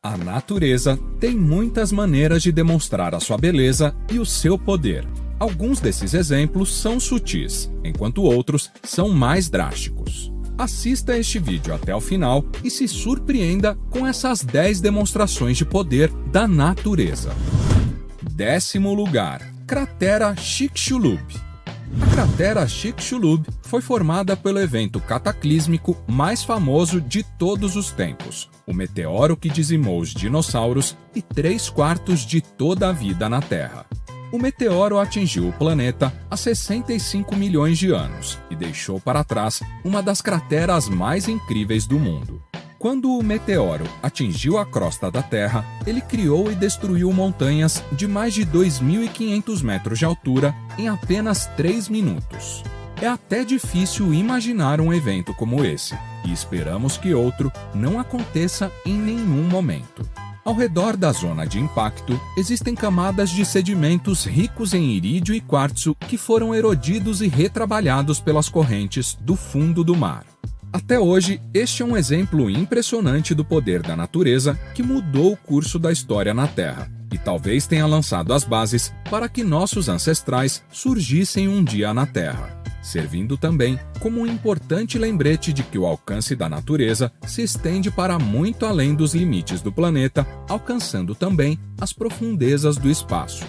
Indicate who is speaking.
Speaker 1: A natureza tem muitas maneiras de demonstrar a sua beleza e o seu poder. Alguns desses exemplos são sutis, enquanto outros são mais drásticos. Assista este vídeo até o final e se surpreenda com essas 10 demonstrações de poder da natureza. 10º lugar. Cratera Chicxulub. A cratera Chicxulub foi formada pelo evento cataclísmico mais famoso de todos os tempos, o meteoro que dizimou os dinossauros e 3/4 de toda a vida na Terra. O meteoro atingiu o planeta há 65 milhões de anos e deixou para trás uma das crateras mais incríveis do mundo. Quando o meteoro atingiu a crosta da Terra, ele criou e destruiu montanhas de mais de 2.500 metros de altura em apenas 3 minutos. É até difícil imaginar um evento como esse, e esperamos que outro não aconteça em nenhum momento. Ao redor da zona de impacto, existem camadas de sedimentos ricos em irídio e quartzo que foram erodidos e retrabalhados pelas correntes do fundo do mar. Até hoje, este é um exemplo impressionante do poder da natureza que mudou o curso da história na Terra e talvez tenha lançado as bases para que nossos ancestrais surgissem um dia na Terra, servindo também como um importante lembrete de que o alcance da natureza se estende para muito além dos limites do planeta, alcançando também as profundezas do espaço.